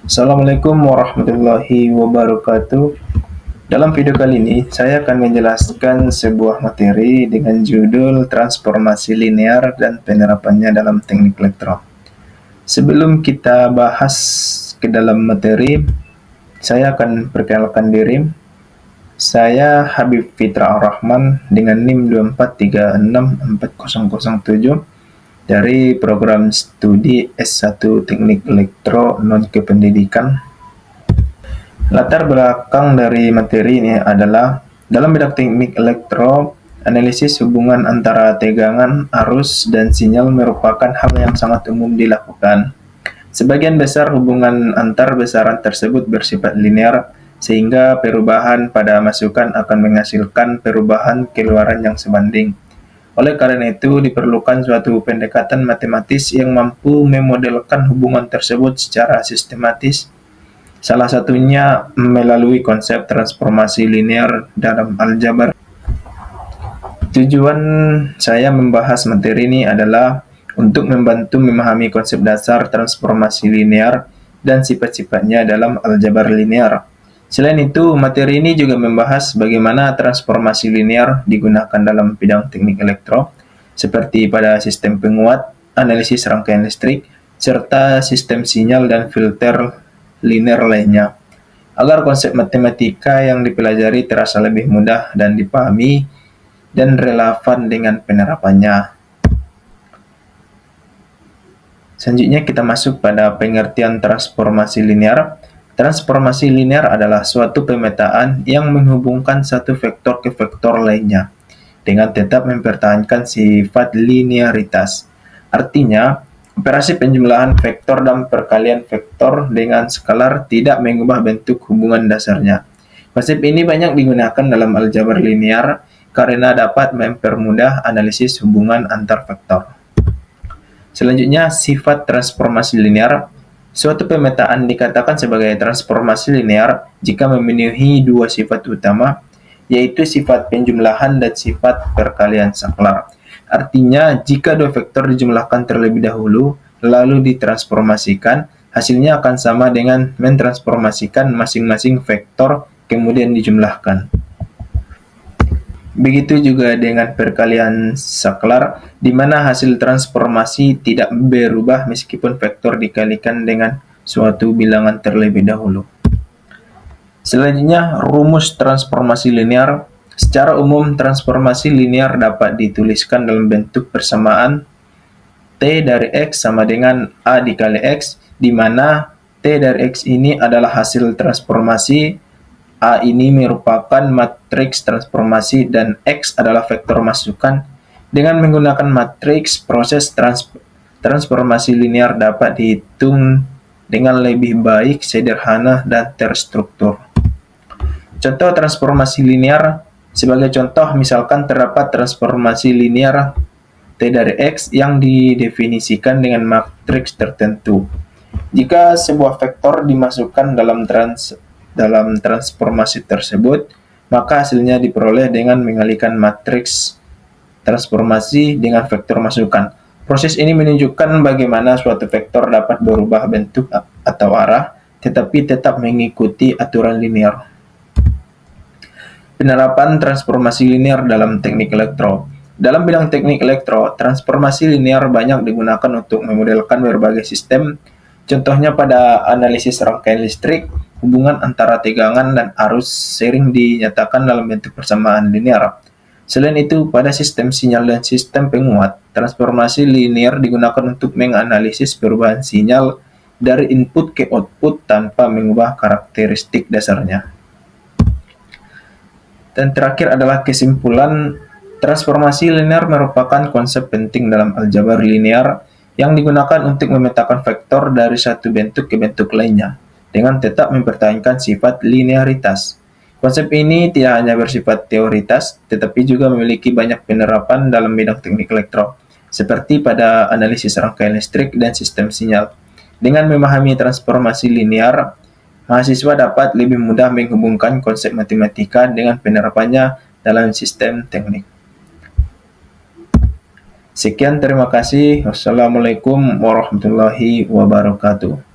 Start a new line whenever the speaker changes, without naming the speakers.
Assalamualaikum warahmatullahi wabarakatuh. Dalam video kali ini, saya akan menjelaskan sebuah materi dengan judul Transformasi Linear dan Penerapannya dalam Teknik Elektro. Sebelum kita bahas ke dalam materi, saya akan perkenalkan diri. Saya Habib Fitra Ar-Rahman dengan NIM 243640007 dari program studi S1 Teknik Elektro Non-Kependidikan. Latar belakang dari materi ini adalah dalam bidang teknik elektro, analisis hubungan antara tegangan, arus, dan sinyal merupakan hal yang sangat umum dilakukan. Sebagian besar hubungan antar besaran tersebut bersifat linear, sehingga perubahan pada masukan akan menghasilkan perubahan keluaran yang sebanding. Oleh karena itu, diperlukan suatu pendekatan matematis yang mampu memodelkan hubungan tersebut secara sistematis. Salah satunya melalui konsep transformasi linear dalam aljabar. Tujuan saya membahas materi ini adalah untuk membantu memahami konsep dasar transformasi linear dan sifat-sifatnya dalam aljabar linear. Selain itu, materi ini juga membahas bagaimana transformasi linear digunakan dalam bidang teknik elektro, seperti pada sistem penguat, analisis rangkaian listrik, serta sistem sinyal dan filter linear lainnya, agar konsep matematika yang dipelajari terasa lebih mudah dan dipahami dan relevan dengan penerapannya. Selanjutnya kita masuk pada pengertian transformasi linear. Transformasi linear adalah suatu pemetaan yang menghubungkan satu vektor ke vektor lainnya dengan tetap mempertahankan sifat linearitas. Artinya, operasi penjumlahan vektor dan perkalian vektor dengan skalar tidak mengubah bentuk hubungan dasarnya. Konsep ini banyak digunakan dalam aljabar linear karena dapat mempermudah analisis hubungan antar vektor. Selanjutnya, sifat transformasi linear. Suatu pemetaan dikatakan sebagai transformasi linear jika memenuhi dua sifat utama, yaitu sifat penjumlahan dan sifat perkalian skalar. Artinya, jika dua vektor dijumlahkan terlebih dahulu, lalu ditransformasikan, hasilnya akan sama dengan mentransformasikan masing-masing vektor kemudian dijumlahkan. Begitu juga dengan perkalian skalar, di mana hasil transformasi tidak berubah meskipun vektor dikalikan dengan suatu bilangan terlebih dahulu. Selanjutnya, rumus transformasi linear. Secara umum, transformasi linear dapat dituliskan dalam bentuk persamaan T dari X sama dengan A dikali X, di mana T dari X ini adalah hasil transformasi, A ini merupakan matriks transformasi, dan X adalah vektor masukan. Dengan menggunakan matriks, proses transformasi linear dapat dihitung dengan lebih baik, sederhana, dan terstruktur. Contoh transformasi linear. Sebagai contoh, misalkan terdapat transformasi linear T dari X yang didefinisikan dengan matriks tertentu. Jika sebuah vektor dimasukkan dalam transformasi tersebut, maka hasilnya diperoleh dengan mengalihkan matriks transformasi dengan vektor masukan. Proses ini menunjukkan bagaimana suatu vektor dapat berubah bentuk atau arah, tetapi tetap mengikuti aturan linear. Penerapan transformasi linear dalam teknik elektro. Dalam bidang teknik elektro, transformasi linear banyak digunakan untuk memodelkan berbagai sistem. Contohnya pada analisis rangkaian listrik, hubungan antara tegangan dan arus sering dinyatakan dalam bentuk persamaan linear. Selain itu, pada sistem sinyal dan sistem penguat, transformasi linear digunakan untuk menganalisis perubahan sinyal dari input ke output tanpa mengubah karakteristik dasarnya. Dan terakhir adalah kesimpulan. Transformasi linear merupakan konsep penting dalam aljabar linear yang digunakan untuk memetakan vektor dari satu bentuk ke bentuk lainnya dengan tetap mempertahankan sifat linearitas. Konsep ini tidak hanya bersifat teoritas, tetapi juga memiliki banyak penerapan dalam bidang teknik elektro, seperti pada analisis rangkaian listrik dan sistem sinyal. Dengan memahami transformasi linear, mahasiswa dapat lebih mudah menghubungkan konsep matematika dengan penerapannya dalam sistem teknik. Sekian, terima kasih. Wassalamualaikum warahmatullahi wabarakatuh.